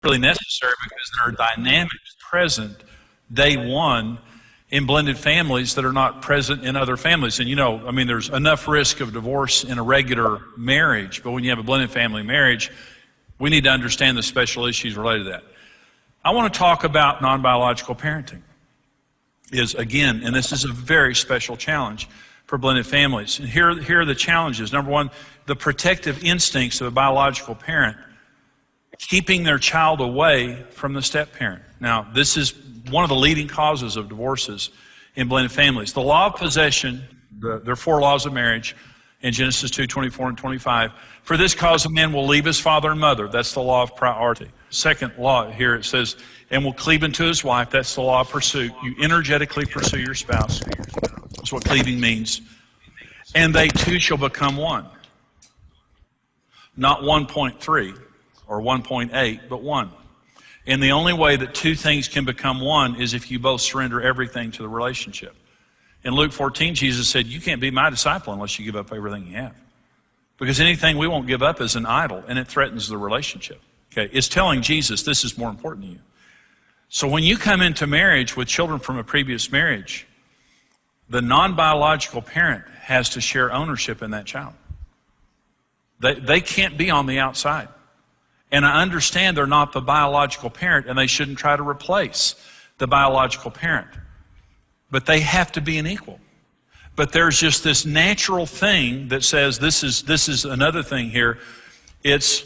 really necessary because there are dynamics present day one in blended families that are not present in other families. And there's enough risk of divorce in a regular marriage, but when you have a blended family marriage, we need to understand the special issues related to that. I want to talk about non-biological parenting. Again, and this is a very special challenge for blended families. And here are the challenges. Number one, the protective instincts of a biological parent, keeping their child away from the step-parent. Now, this is one of the leading causes of divorces in blended families. The law of possession, there are 4 laws of marriage in Genesis 2:24 and 25. For this cause, a man will leave his father and mother. That's the law of priority. Second law here, it says, and will cleave unto his wife. That's the law of pursuit. You energetically pursue your spouse. That's what cleaving means. And they two shall become one. Not 1.3 or 1.8, but one. And the only way that 2 things can become one is if you both surrender everything to the relationship. In Luke 14, Jesus said, you can't be my disciple unless you give up everything you have. Because anything we won't give up is an idol, and it threatens the relationship. Okay, it's telling Jesus this is more important to you. So when you come into marriage with children from a previous marriage, the non-biological parent has to share ownership in that child. They can't be on the outside. And I understand they're not the biological parent, and they shouldn't try to replace the biological parent. But they have to be an equal. But there's just this natural thing that says this is another thing here. It's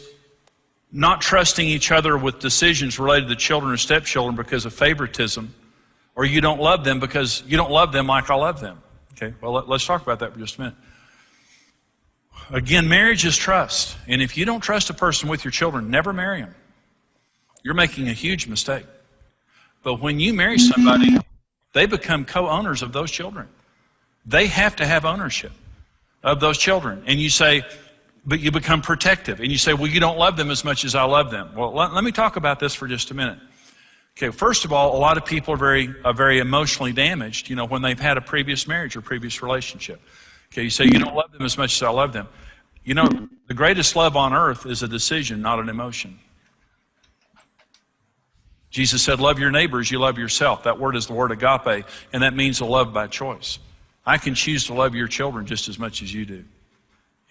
not trusting each other with decisions related to children or stepchildren because of favoritism, or you don't love them because you don't love them like I love them. Okay, well, let's talk about that for just a minute. Again, marriage is trust. And if you don't trust a person with your children, never marry them. You're making a huge mistake. But when you marry somebody, they become co-owners of those children. They have to have ownership of those children. And you say, but you become protective. And you say, well, you don't love them as much as I love them. Well, let me talk about this for just a minute. Okay, first of all, a lot of people are very emotionally damaged, when they've had a previous marriage or previous relationship. Okay, you say, you don't love them as much as I love them. The greatest love on earth is a decision, not an emotion. Jesus said, love your neighbors, you love yourself. That word is the word agape, and that means a love by choice. I can choose to love your children just as much as you do.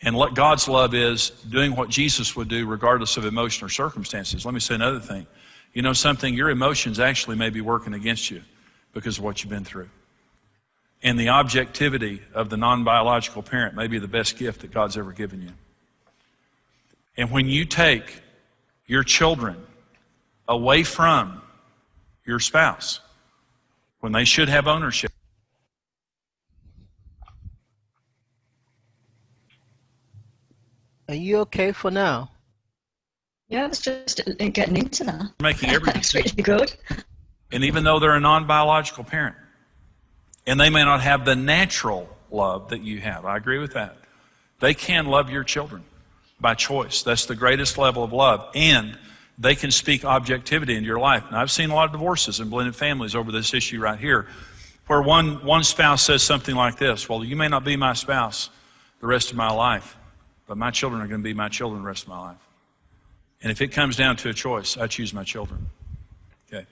And what God's love is doing what Jesus would do regardless of emotion or circumstances. Let me say another thing. You know something? Your emotions actually may be working against you because of what you've been through. And the objectivity of the non-biological parent may be the best gift that God's ever given you. And when you take your children away from your spouse, when they should have ownership, are you okay for now? Yeah, I was just getting into that. Making every That's really good. And even though they're a non-biological parent, and they may not have the natural love that you have, I agree with that. They can love your children by choice. That's the greatest level of love. And they can speak objectivity into your life. Now, I've seen a lot of divorces in blended families over this issue right here, where one spouse says something like this, well, you may not be my spouse the rest of my life, but my children are going to be my children the rest of my life. And if it comes down to a choice, I choose my children. Okay.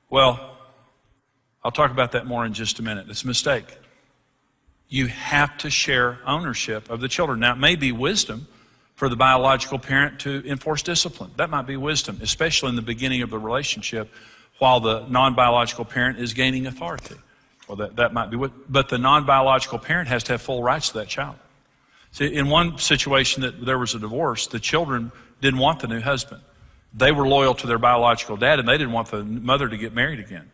Well, I'll talk about that more in just a minute. It's a mistake. You have to share ownership of the children. Now, it may be wisdom for the biological parent to enforce discipline. That might be wisdom, especially in the beginning of the relationship while the non-biological parent is gaining authority. Well, that might be, but the non-biological parent has to have full rights to that child. See, in one situation that there was a divorce, the children didn't want the new husband. They were loyal to their biological dad, and they didn't want the mother to get married again.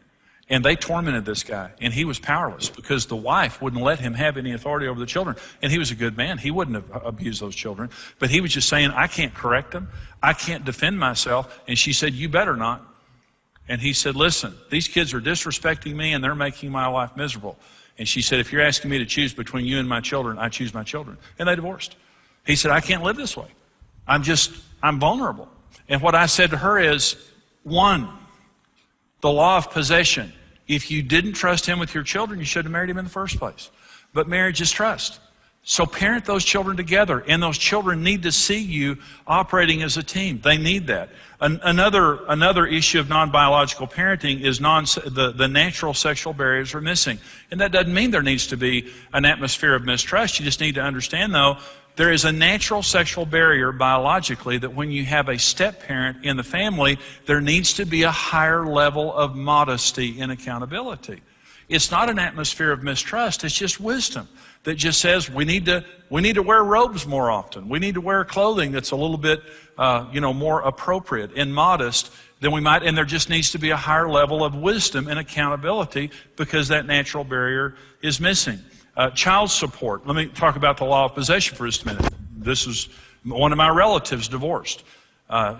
And they tormented this guy, and he was powerless because the wife wouldn't let him have any authority over the children. And he was a good man. He wouldn't have abused those children. But he was just saying, I can't correct them. I can't defend myself. And she said, you better not. And he said, listen, these kids are disrespecting me, and they're making my life miserable. And she said, if you're asking me to choose between you and my children, I choose my children. And they divorced. He said, I can't live this way. I'm vulnerable. And what I said to her is, one, the law of possession. If you didn't trust him with your children, you should have married him in the first place. But marriage is trust. So parent those children together, and those children need to see you operating as a team. They need that. Another issue of non-biological parenting is the natural sexual barriers are missing. And that doesn't mean there needs to be an atmosphere of mistrust. You just need to understand, though, there is a natural sexual barrier biologically that when you have a step-parent in the family, there needs to be a higher level of modesty and accountability. It's not an atmosphere of mistrust, it's just wisdom that just says we need to wear robes more often. We need to wear clothing that's a little bit more appropriate and modest than we might, and there just needs to be a higher level of wisdom and accountability because that natural barrier is missing. Child support. Let me talk about the law of possession for just a minute. This is one of my relatives divorced.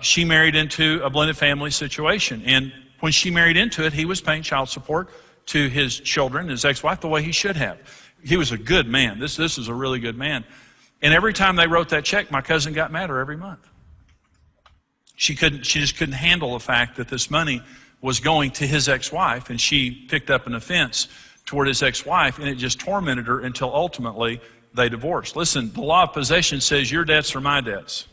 She married into a blended family situation, and when she married into it, he was paying child support to his children, his ex-wife, the way he should have. He was a good man. This is a really good man. And every time they wrote that check, my cousin got madder every month. She just couldn't handle the fact that this money was going to his ex-wife, and she picked up an offense toward his ex-wife, and it just tormented her until ultimately they divorced. Listen, the law of possession says your debts are my debts.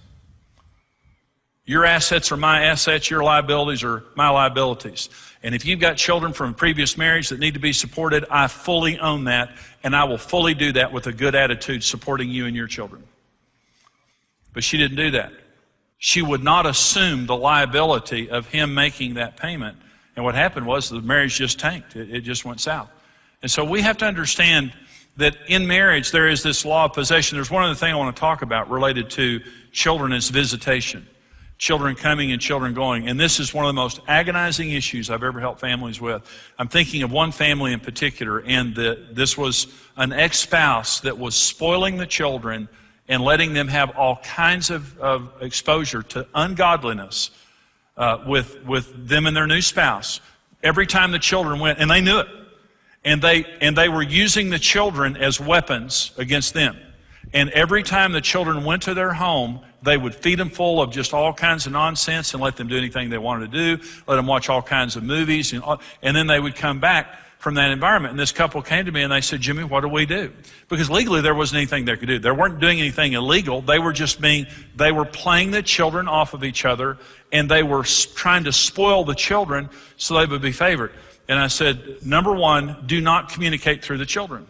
Your assets are my assets, your liabilities are my liabilities. And if you've got children from a previous marriage that need to be supported, I fully own that, and I will fully do that with a good attitude supporting you and your children. But she didn't do that. She would not assume the liability of him making that payment. And what happened was the marriage just tanked. It just went south. And so we have to understand that in marriage there is this law of possession. There's one other thing I want to talk about related to children is visitation. Children coming and children going. And this is one of the most agonizing issues I've ever helped families with. I'm thinking of one family in particular, and this was an ex-spouse that was spoiling the children and letting them have all kinds of exposure to ungodliness with them and their new spouse. Every time the children went, and they knew it, and they were using the children as weapons against them. And every time the children went to their home, they would feed them full of just all kinds of nonsense and let them do anything they wanted to do, let them watch all kinds of movies, and then they would come back from that environment. And this couple came to me and they said, Jimmy, what do we do? Because legally there wasn't anything they could do. They weren't doing anything illegal. They were playing the children off of each other, and they were trying to spoil the children so they would be favored. And I said, number one, do not communicate through the children.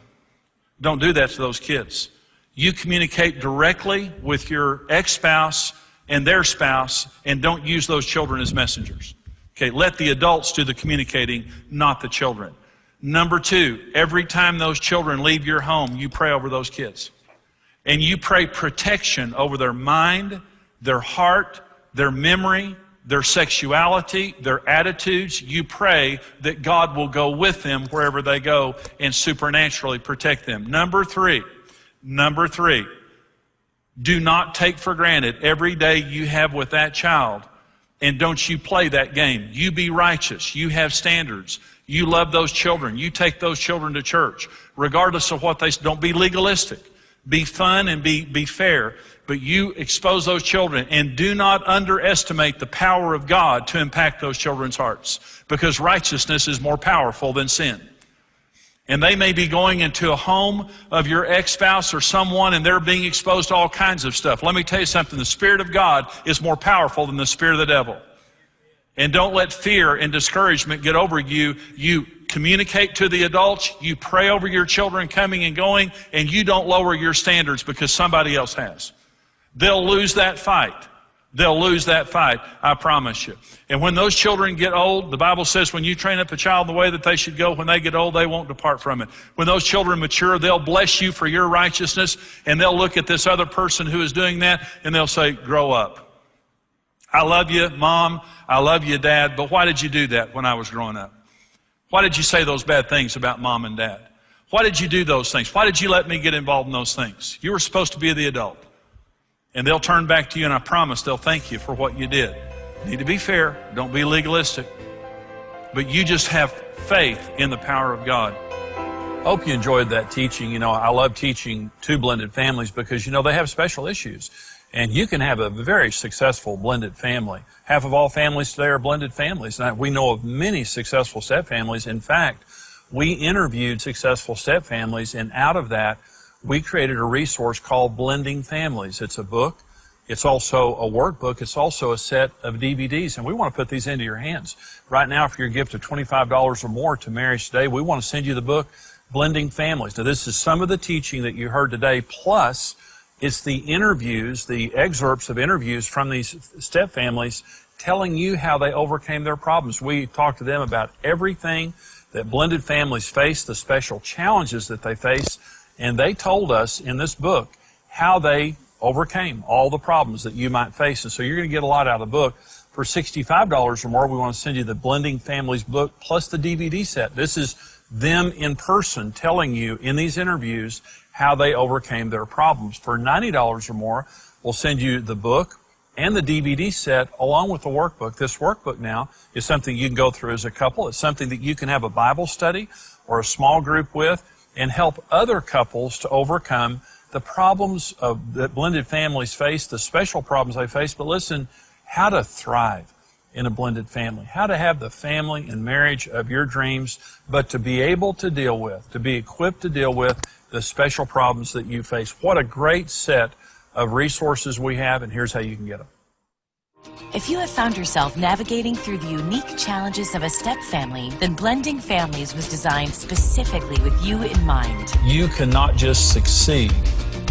Don't do that to those kids. You communicate directly with your ex-spouse and their spouse, and don't use those children as messengers. Okay, let the adults do the communicating, not the children. Number two, every time those children leave your home, you pray over those kids. And you pray protection over their mind, their heart, their memory, their sexuality, their attitudes. You pray that God will go with them wherever they go and supernaturally protect them. Number three, do not take for granted every day you have with that child, and don't you play that game. You be righteous. You have standards. You love those children. You take those children to church, regardless of what they say. Don't be legalistic. Be fun and be fair, but you expose those children, and do not underestimate the power of God to impact those children's hearts, because righteousness is more powerful than sin. And they may be going into a home of your ex-spouse or someone, and they're being exposed to all kinds of stuff. Let me tell you something. The Spirit of God is more powerful than the spirit of the devil. And don't let fear and discouragement get over you. You communicate to the adults. You pray over your children coming and going, and you don't lower your standards because somebody else has. They'll lose that fight. They'll lose that fight, I promise you. And when those children get old, the Bible says when you train up a child in the way that they should go, when they get old, they won't depart from it. When those children mature, they'll bless you for your righteousness, and they'll look at this other person who is doing that, and they'll say, grow up. I love you, Mom. I love you, Dad, but why did you do that when I was growing up? Why did you say those bad things about Mom and Dad? Why did you do those things? Why did you let me get involved in those things? You were supposed to be the adult. And they'll turn back to you, and I promise they'll thank you for what you did. You need to be fair. Don't be legalistic. But you just have faith in the power of God. Hope you enjoyed that teaching. You know, I love teaching to blended families because, you know, they have special issues. And you can have a very successful blended family. Half of all families today are blended families. And we know of many successful step families. In fact, we interviewed successful step families, and out of that, we created a resource called Blending Families. It's a book. It's also a workbook. It's also a set of DVDs, and we want to put these into your hands. Right now, for your gift of $25 or more to Marriage Today, we want to send you the book, Blending Families. Now, this is some of the teaching that you heard today, plus it's the interviews, the excerpts of interviews from these step families telling you how they overcame their problems. We talked to them about everything that blended families face, the special challenges that they face, and they told us in this book how they overcame all the problems that you might face. And so you're going to get a lot out of the book. For $65 or more, we want to send you the Blending Families book plus the DVD set. This is them in person telling you in these interviews how they overcame their problems. For $90 or more, we'll send you the book and the DVD set along with the workbook. This workbook now is something you can go through as a couple. It's something that you can have a Bible study or a small group with and help other couples to overcome the problems that blended families face, the special problems they face. But listen, how to thrive in a blended family, how to have the family and marriage of your dreams, but to be able to deal with, to be equipped to deal with the special problems that you face. What a great set of resources we have, and here's how you can get them. If you have found yourself navigating through the unique challenges of a step family, then Blending Families was designed specifically with you in mind. You cannot just succeed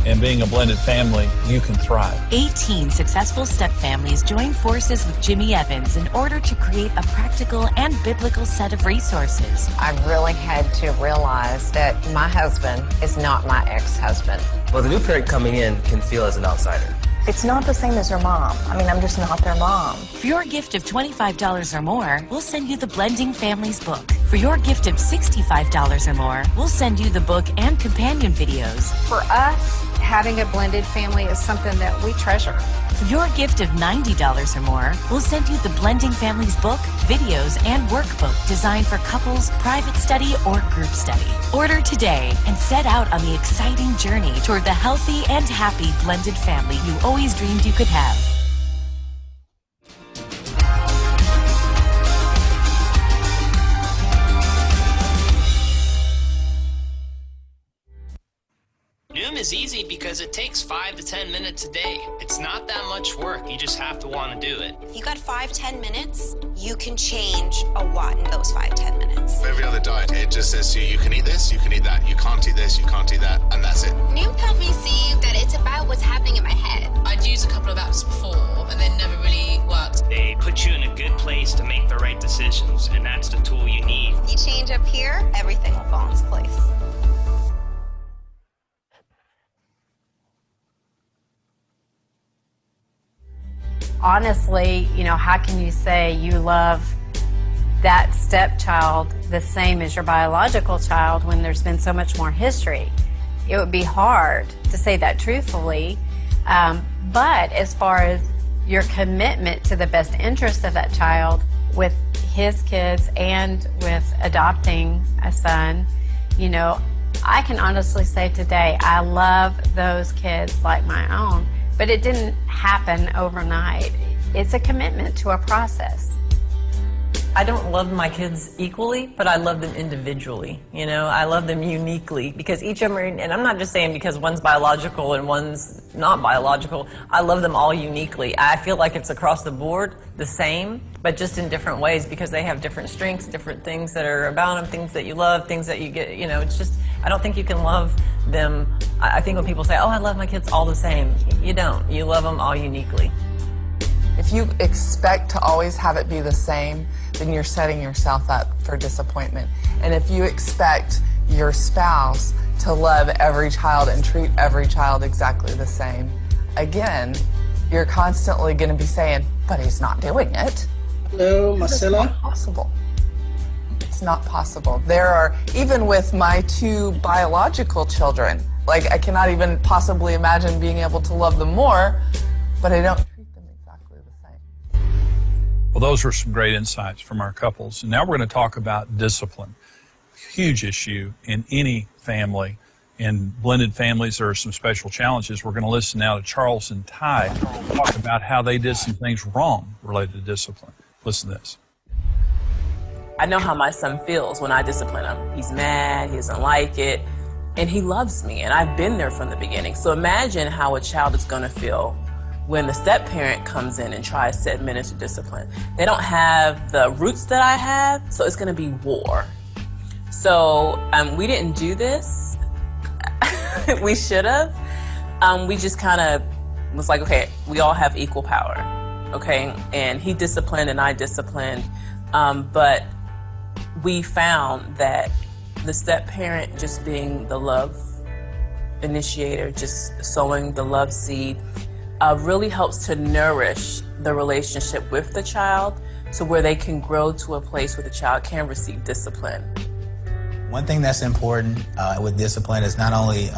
in being a blended family, you can thrive. 18 successful step families joined forces with Jimmy Evans in order to create a practical and biblical set of resources. I really had to realize that my husband is not my ex-husband. Well, the new parent coming in can feel as an outsider. It's not the same as your mom. I mean, I'm just not their mom. For your gift of $25 or more, we'll send you the Blending Families book. For your gift of $65 or more, we'll send you the book and companion videos. For us, having a blended family is something that we treasure. For your gift of $90 or more, we'll send you the Blending Families book, videos, and workbook designed for couples, private study, or group study. Order today and set out on the exciting journey toward the healthy and happy blended family you always dreamed you could have. Noom is easy because it takes 5 to 10 minutes a day. It's not that much work. You just have to want to do it. If you got 5-10 minutes, you can change a lot in those 5-10 minutes. Every other diet, it just says to you, you can eat this, you can eat that, you can't eat this, you can't eat that, and that's it. Noom helped me see that it's about what's happening in my head. I'd used a couple of apps before, and they never really worked. They put you in a good place to make the right decisions, and that's the tool you need. You change up here, everything will fall into place. Honestly, how can you say you love that stepchild the same as your biological child when there's been so much more history? It would be hard to say that truthfully, but as far as your commitment to the best interest of that child with his kids and with adopting a son, I can honestly say today I love those kids like my own. But it didn't happen overnight. It's a commitment to a process. I don't love my kids equally, but I love them individually. I love them uniquely because each of them are, and I'm not just saying because one's biological and one's not biological. I love them all uniquely. I feel like it's across the board the same, but just in different ways because they have different strengths, different things that are about them, things that you love, things that you get, it's just, I don't think you can love them. I think when people say, oh, I love my kids all the same, you don't. You love them all uniquely. If you expect to always have it be the same, then you're setting yourself up for disappointment. And if you expect your spouse to love every child and treat every child exactly the same, again, you're constantly going to be saying, but he's not doing it. Hello, Marcella. It's not possible. It's not possible. There are, even with my 2 biological children, I cannot even possibly imagine being able to love them more, but I don't treat them exactly the same. Well, those were some great insights from our couples. And now we're going to talk about discipline. Huge issue in any family. In blended families, there are some special challenges. We're going to listen now to Charles and Ty talk about how they did some things wrong related to discipline. Listen to this. I know how my son feels when I discipline him. He's mad, he doesn't like it, and he loves me, and I've been there from the beginning. So imagine how a child is going to feel when the step parent comes in and tries to administer discipline. They don't have the roots that I have, so it's going to be war. So we didn't do this. We should have. We just kind of was like, okay, we all have equal power, okay? And he disciplined and I disciplined, but we found that the step parent just being the love initiator, just sowing the love seed, really helps to nourish the relationship with the child to where they can grow to a place where the child can receive discipline. One thing that's important with discipline is not only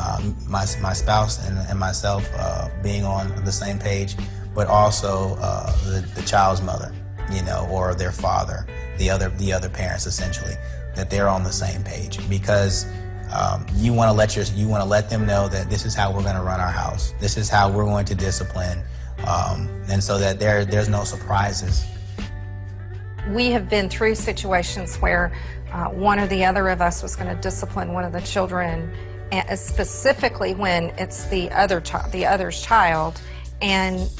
my spouse and myself being on the same page, but also the child's mother, you know, or their father, the other parents essentially, that they're on the same page, because you want to let them know that this is how we're going to run our house, this is how we're going to discipline, and so that there's no surprises. We have been through situations where one or the other of us was going to discipline one of the children, and specifically when it's the other's child, and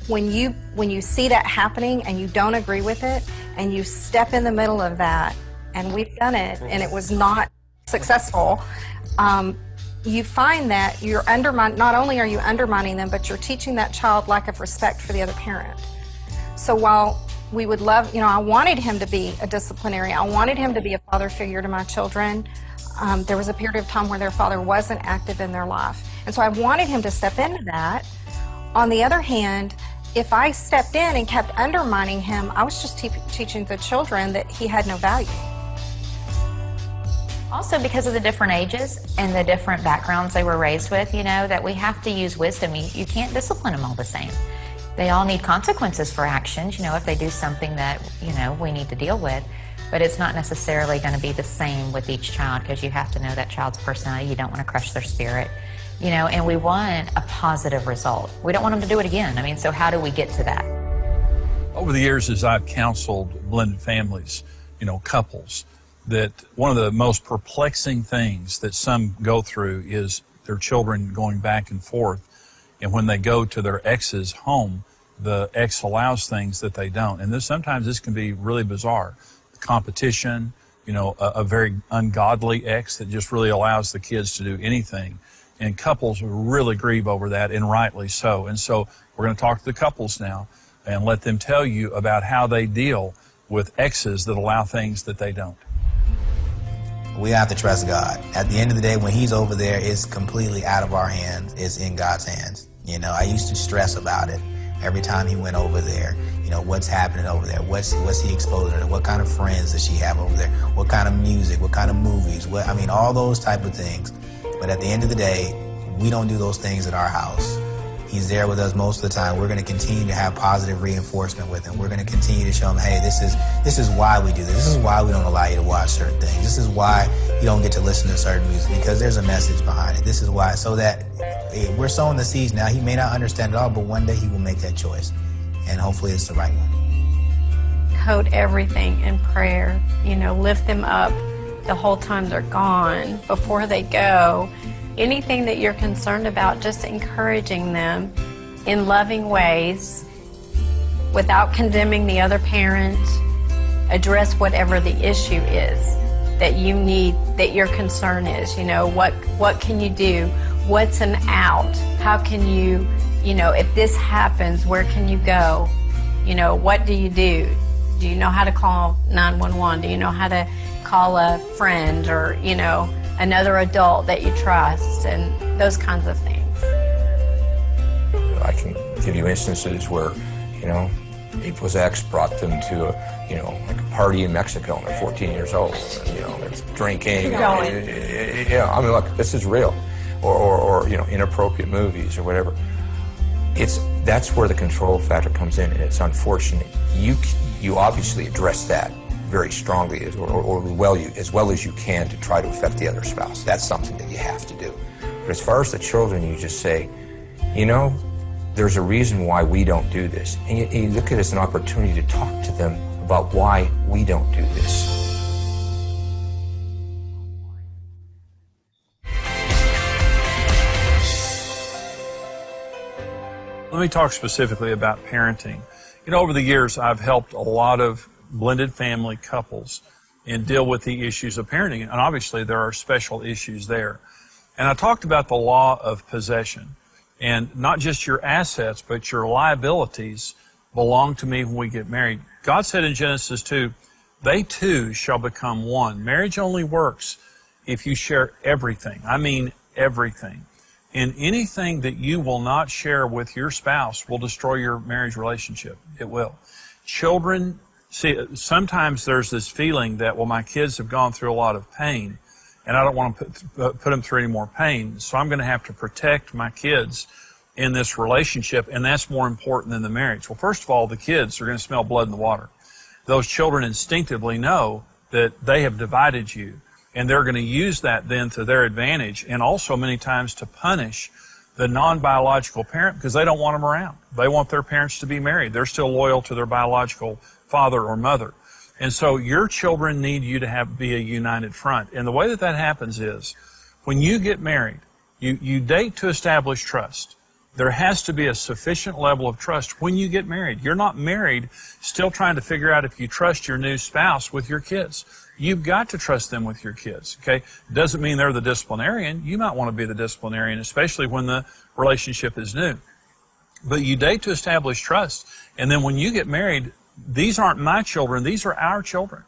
when you see that happening and you don't agree with it and you step in the middle of that, and we've done it and it was not successful, you find that you're not only are you undermining them, but you're teaching that child lack of respect for the other parent. So while we would love, I wanted him to be a disciplinarian, I wanted him to be a father figure to my children. There was a period of time where their father wasn't active in their life, and so I wanted him to step into that. On the other hand, if I stepped in and kept undermining him, I was just teaching the children that he had no value. Also, because of the different ages and the different backgrounds they were raised with, that we have to use wisdom. You can't discipline them all the same. They all need consequences for actions, if they do something that, we need to deal with. But it's not necessarily going to be the same with each child, because you have to know that child's personality. You don't want to crush their spirit, and we want a positive result. We don't want them to do it again. So how do we get to that? Over the years, as I've counseled blended families, couples, that one of the most perplexing things that some go through is their children going back and forth. And when they go to their ex's home, the ex allows things that they don't. And sometimes this can be really bizarre. Competition, a very ungodly ex that just really allows the kids to do anything. And couples really grieve over that, and rightly so. And so we're going to talk to the couples now and let them tell you about how they deal with exes that allow things that they don't. We have to trust God. At the end of the day, when he's over there, it's completely out of our hands. It's in God's hands. I used to stress about it every time he went over there. What's happening over there? What's he exposing her to? What kind of friends does she have over there? What kind of music? What kind of movies? All those type of things. But at the end of the day, we don't do those things at our house. He's there with us most of the time. We're going to continue to have positive reinforcement with him. We're going to continue to show him, hey, this is why we do this. This is why we don't allow you to watch certain things. This is why you don't get to listen to certain music, because there's a message behind it. This is why, so that we're sowing the seeds now. He may not understand it all, but one day he will make that choice, and hopefully it's the right one. Code everything in prayer. Lift them up the whole time they're gone, before they go. Anything that you're concerned about, just encouraging them in loving ways without condemning the other parent. Address whatever the issue is that you need, that your concern is. What can you do? What's an out? How can you, if this happens, where can you go? What do you do? Do you know how to call 911? Do you know how to call a friend, or, another adult that you trust, and those kinds of things? I can give you instances where, April's ex brought them to a party in Mexico, and they're 14 years old, and, they're drinking. Keep going. Look, this is real. Or inappropriate movies or whatever. That's where the control factor comes in, and it's unfortunate. You obviously address that very strongly, as well as you can, to try to affect the other spouse. That's something that you have to do. But as far as the children, you just say, there's a reason why we don't do this. And you look at it as an opportunity to talk to them about why we don't do this. me talk specifically about parenting. You know, over the years, I've helped a lot of blended family couples and deal with the issues of parenting. And obviously, there are special issues there. And I talked about the law of possession. And not just your assets, but your liabilities belong to me when we get married. God said in Genesis 2, they two shall become one. Marriage only works if you share everything. I mean everything. And anything that you will not share with your spouse will destroy your marriage relationship. It will. Children, see, sometimes there's this feeling that, well, my kids have gone through a lot of pain, and I don't want to put them through any more pain, so I'm going to have to protect my kids in this relationship, and that's more important than the marriage. Well, first of all, the kids are going to smell blood in the water. Those children instinctively know that they have divided you, and they're going to use that then to their advantage, and also many times to punish the non-biological parent because they don't want them around. They want their parents to be married. They're still loyal to their biological father or mother. And so your children need you to be a united front. And the way that that happens is when you get married, you date to establish trust. There has to be a sufficient level of trust when you get married. You're not married still trying to figure out if you trust your new spouse with your kids. You've got to trust them with your kids, okay? Doesn't mean they're the disciplinarian. You might want to be the disciplinarian, especially when the relationship is new. But you date to establish trust. And then when you get married, these aren't my children, these are our children.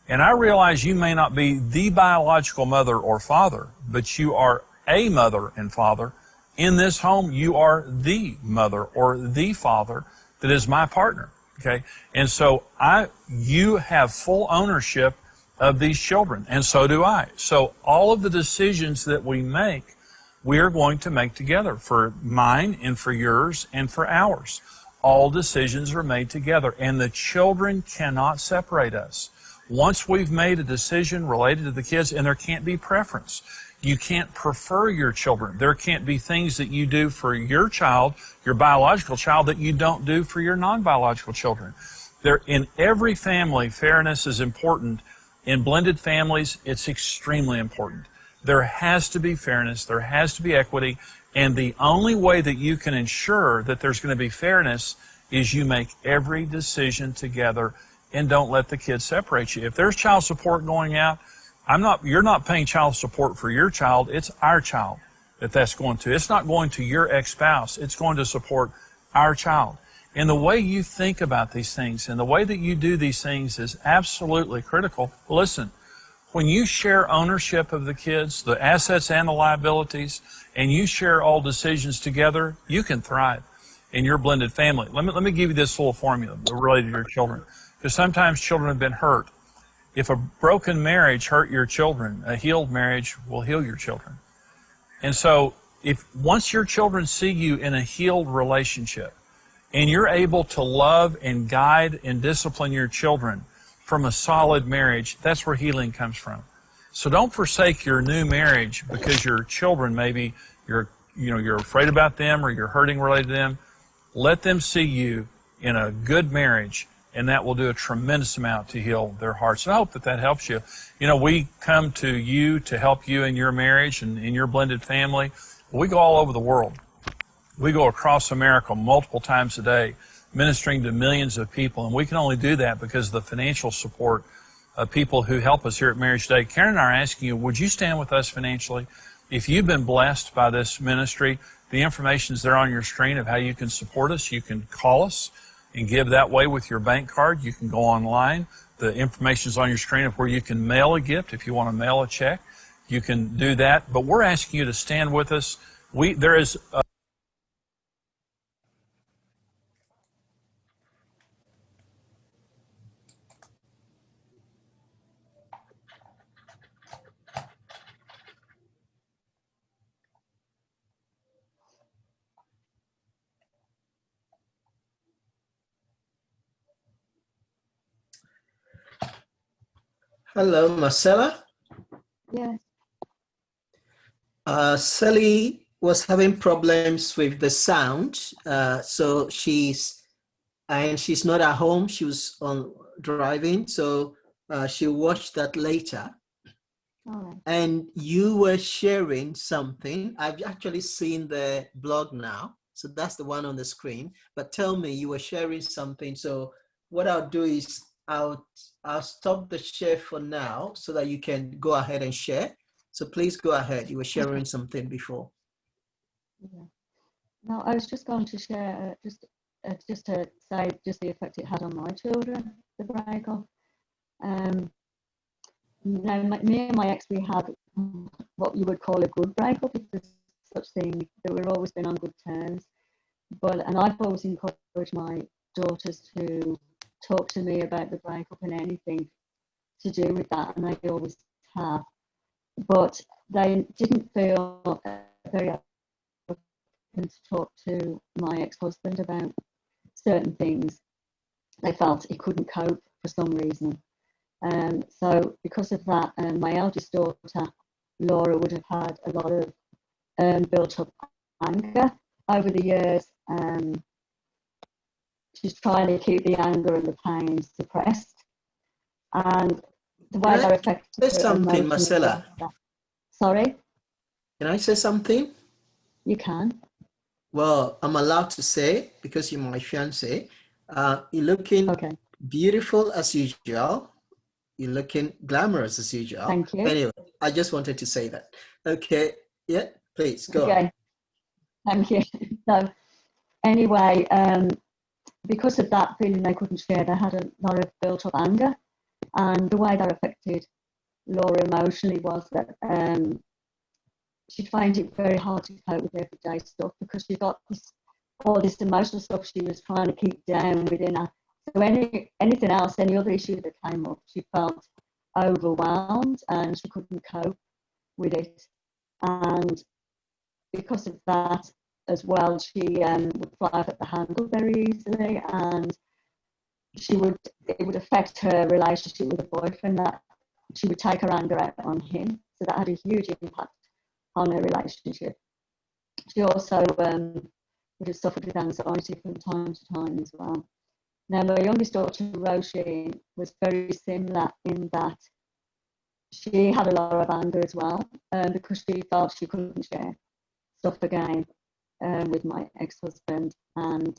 And I realize you may not be the biological mother or father, but you are a mother and father. In this home, you are the mother or the father that is my partner, okay? And so you have full ownership of these children, and so do I. So all of the decisions that we make, we are going to make together for mine and for yours and for ours. All decisions are made together, and the children cannot separate us. Once we've made a decision related to the kids, and there can't be preference. You can't prefer your children. There can't be things that you do for your child, your biological child, that you don't do for your non-biological children. In every family, fairness is important. In blended families, it's extremely important. There has to be fairness, there has to be equity, and the only way that you can ensure that there's going to be fairness is you make every decision together and don't let the kids separate you. If there's child support going out, you're not paying child support for your child, it's our child that's going to. It's not going to your ex-spouse, it's going to support our child. And the way you think about these things and the way that you do these things is absolutely critical. Listen, when you share ownership of the kids, the assets and the liabilities, and you share all decisions together, you can thrive in your blended family. Let me give you this little formula related to your children. Because sometimes children have been hurt. If a broken marriage hurt your children, a healed marriage will heal your children. And so once your children see you in a healed relationship, and you're able to love and guide and discipline your children from a solid marriage, that's where healing comes from. So don't forsake your new marriage because your children, maybe you're afraid about them or you're hurting related to them. Let them see you in a good marriage, and that will do a tremendous amount to heal their hearts. And I hope that helps you. You know, we come to you to help you in your marriage and in your blended family. We go all over the world. We go across America multiple times a day, ministering to millions of people, and we can only do that because of the financial support of people who help us here at Marriage Day. Karen and I are asking you, would you stand with us financially? If you've been blessed by this ministry, the information is there on your screen of how you can support us. You can call us and give that way with your bank card. You can go online. The information is on your screen of where you can mail a gift. If you want to mail a check, you can do that. But we're asking you to stand with us. There is Hello, Marcella. Yes. Sally was having problems with the sound, so she's not at home. She was on driving, so she'll watch that later. All right. And you were sharing something. I've actually seen the blog now. So that's the one on the screen. But tell me, you were sharing something. So what I'll do is I'll stop the share for now so that you can go ahead and share. So please go ahead. You were sharing something before. Yeah. No, I was just going to share, just to say just the effect it had on my children, the breakup. Now, me and my ex, we had what you would call a good breakup, if there's such thing. That we've always been on good terms. And I've always encouraged my daughters to talk to me about the breakup and anything to do with that, and I always have. But they didn't feel very open to talk to my ex-husband about certain things. They felt he couldn't cope for some reason. So because of that, my eldest daughter, Laura, would have had a lot of built up anger over the years. She's trying to keep the anger and the pain suppressed. And the way that affected her say something, emotionally Marcella? was sorry? Can I say something? You can. Well, I'm allowed to say because you're my fiance. You're looking beautiful as usual. You're looking glamorous as usual. Thank you. Anyway, I just wanted to say that. Okay. Yeah, please go on. Okay. Thank you. So anyway, because of that feeling they couldn't share, they had a lot of built up anger. And the way that affected Laura emotionally was that she'd find it very hard to cope with everyday stuff because she got all this emotional stuff she was trying to keep down within her. So anything else, any other issue that came up, she felt overwhelmed and she couldn't cope with it. And because of that as well, she would fly off at the handle very easily, and it would affect her relationship with her boyfriend, that she would take her anger out on him. So that had a huge impact on her relationship. She also would have suffered with anxiety from time to time as well. Now, my youngest daughter, Roisin, was very similar in that she had a lot of anger as well, because she felt she couldn't share stuff again with my ex-husband. And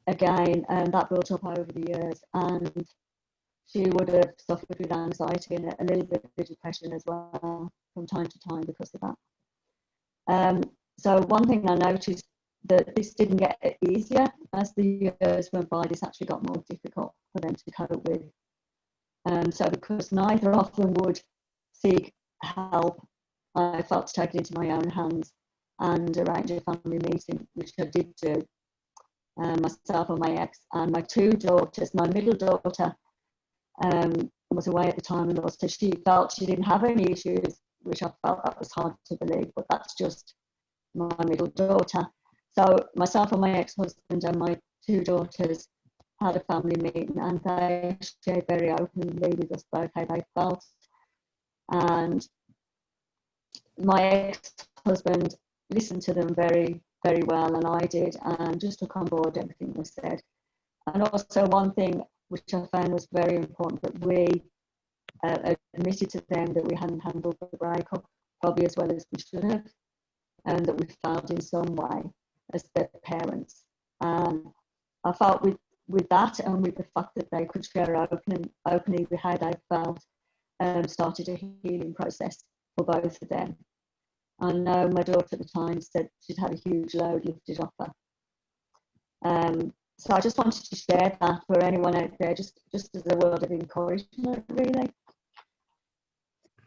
again, that built up over the years, and she would have suffered with anxiety and a little bit of depression as well from time to time because of that. So one thing I noticed, that this didn't get easier as the years went by. This actually got more difficult for them to cope with. So because neither of them would seek help, I felt to take it into my own hands and arrange a family meeting, which I did do. Myself and my ex and my two daughters. My middle daughter was away at the time and lost her. She felt she didn't have any issues, which I felt that was hard to believe, but that's just my middle daughter. So myself and my ex-husband and my two daughters had a family meeting, and they shared very openly with us both how they felt. And my ex-husband listened to them very, very well, and I did, and just took on board everything they said. And also one thing which I found was very important, that we admitted to them that we hadn't handled the breakup probably as well as we should have, and that we failed in some way as their parents. I felt with that, and with the fact that they could share openly with how they felt, started a healing process for both of them. I know my daughter at the time said she'd had a huge load lifted off her. So I just wanted to share that for anyone out there, just as a word of encouragement, really.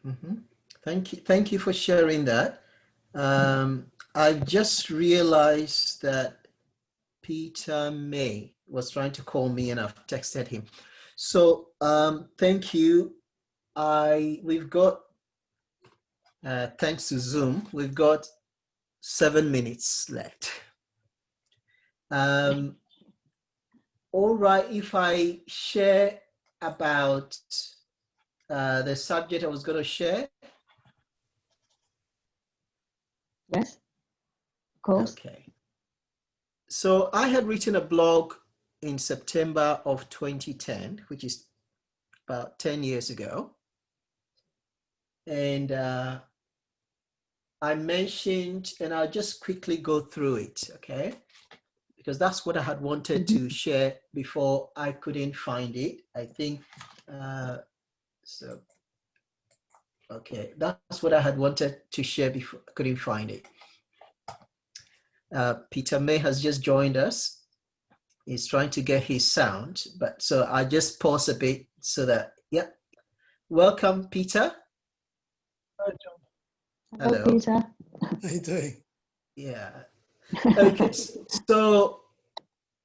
Mm-hmm. Thank you for sharing that. I've just realized that Peter May was trying to call me, and I've texted him. So thank you. We've got, thanks to Zoom, we've got 7 minutes left. All right, if I share about the subject I was going to share. Yes, of course. Okay. So I had written a blog in September of 2010, which is about 10 years ago. And I mentioned, and I'll just quickly go through it, okay? Because that's what I had wanted to share before I couldn't find it. I think, so, okay, that's what I had wanted to share before I couldn't find it. Peter May has just joined us. He's trying to get his sound, but so I just pause a bit so that, yeah. Welcome, Peter. Hi, John. Hello. Peter. How you doing? Yeah. Okay, so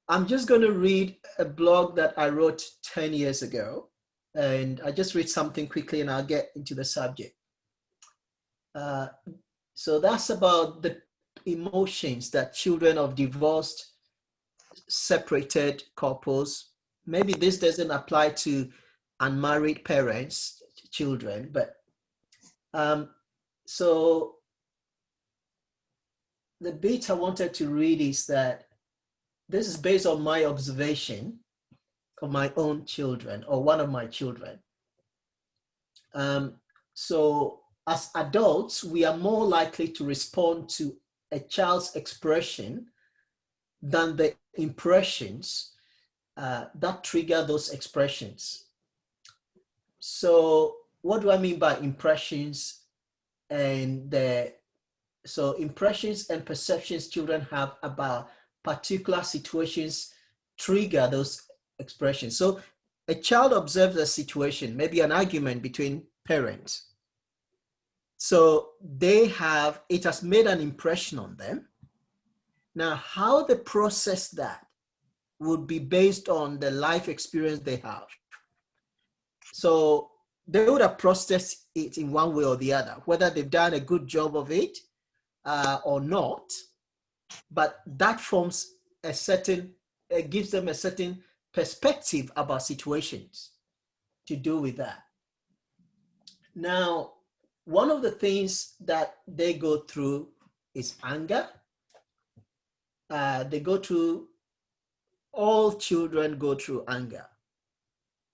I'm just going to read a blog that I wrote 10 years ago, and I just read something quickly and I'll get into the subject. So that's about the emotions that children of divorced, separated couples, maybe this doesn't apply to unmarried parents, children, but so the bit I wanted to read is that this is based on my observation of my own children or one of my children. So as adults, we are more likely to respond to a child's expression than the impressions that trigger those expressions. So what do I mean by impressions? So impressions and perceptions children have about particular situations trigger those expressions. So a child observes a situation, maybe an argument between parents. So it has made an impression on them. Now, how they process that would be based on the life experience they have. So they would have processed it in one way or the other, whether they've done a good job of it or not, but that forms gives them a certain perspective about situations to do with that. Now, one of the things that they go through is anger. All children go through anger,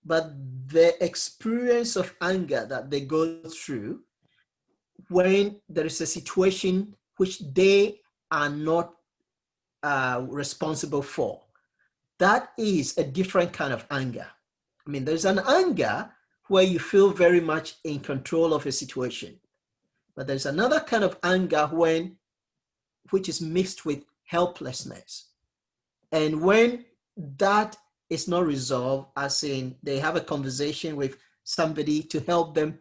but the experience of anger that they go through when there is a situation which they are not responsible for, that is a different kind of anger. I mean, there's an anger where you feel very much in control of a situation, but there's another kind of anger which is mixed with helplessness. And when that is not resolved, as in they have a conversation with somebody to help them,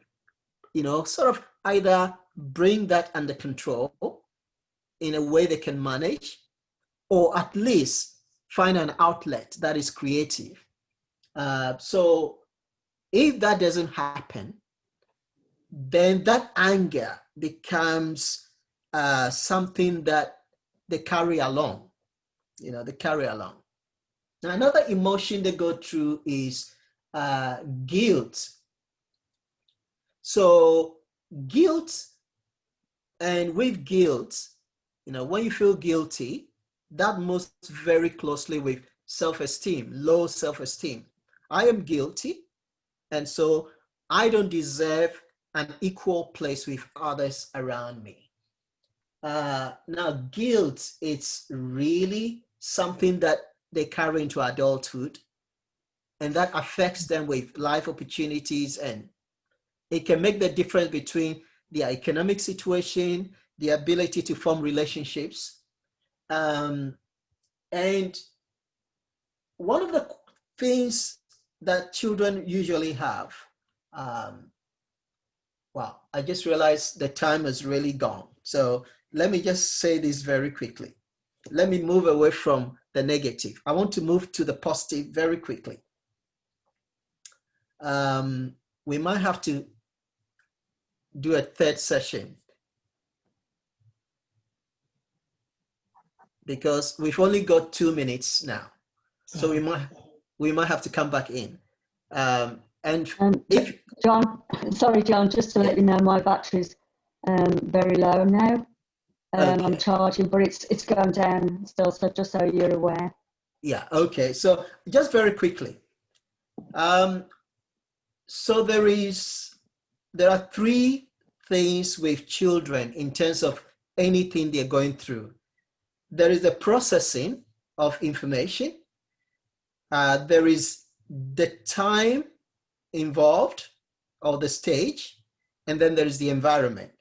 sort of either bring that under control in a way they can manage, or at least find an outlet that is creative. So if that doesn't happen, then that anger becomes something that they carry along. They carry along. Now, another emotion they go through is guilt. So guilt, and with guilt, when you feel guilty, that moves very closely with self-esteem, low self-esteem. I am guilty, and so I don't deserve an equal place with others around me. Now, guilt, it's really something that they carry into adulthood, and that affects them with life opportunities, and it can make the difference between their economic situation, the ability to form relationships. And one of the things that children usually have, well, I just realized the time has really gone. So let me just say this very quickly. Let me move away from the negative. I want to move to the positive very quickly. We might have to do a third session because we've only got 2 minutes now. So we might have to come back in. John, sorry, John, just to let you know, my battery's very low now. Okay. I'm charging, but it's going down still, so just so you're aware. Yeah, okay. So just very quickly. So there are three things with children in terms of anything they're going through. There is the processing of information. There is the time involved or the stage, and then there is the environment.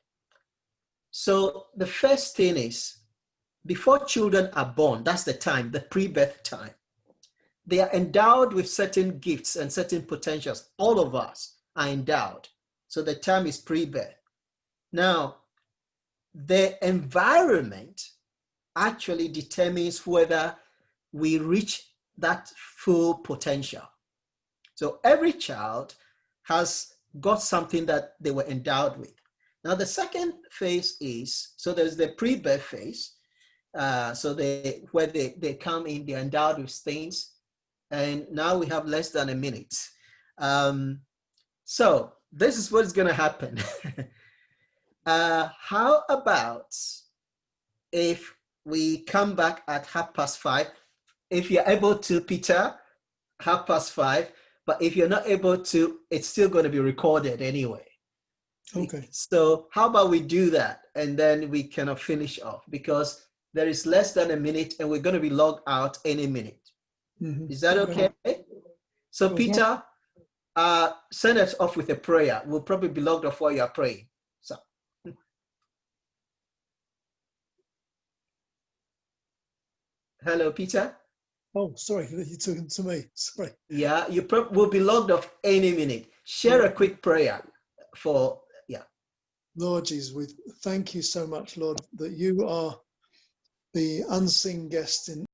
So the first thing is, before children are born, that's the time, the pre-birth time. They are endowed with certain gifts and certain potentials. All of us are endowed. So the time is pre-birth. Now, the environment actually determines whether we reach that full potential. So every child has got something that they were endowed with. Now, the second phase is, so there's the pre-birth phase. So where they come in, they're endowed with things. And now we have less than a minute. So this is what's going to happen. How about if we come back at 5:30? If you're able to, Peter, 5:30. But if you're not able to, it's still going to be recorded anyway. Okay. So how about we do that, and then we kind of finish off, because there is less than a minute and we're going to be logged out any minute. Mm-hmm. Is that okay? So Peter, send us off with a prayer. We'll probably be logged off while you are praying. So. Hello, Peter. Oh, sorry, you're talking to me. Sorry. Yeah, you will be logged off any minute. Share a quick prayer for, yeah. Lord Jesus, we thank you so much, Lord, that you are the unseen guest in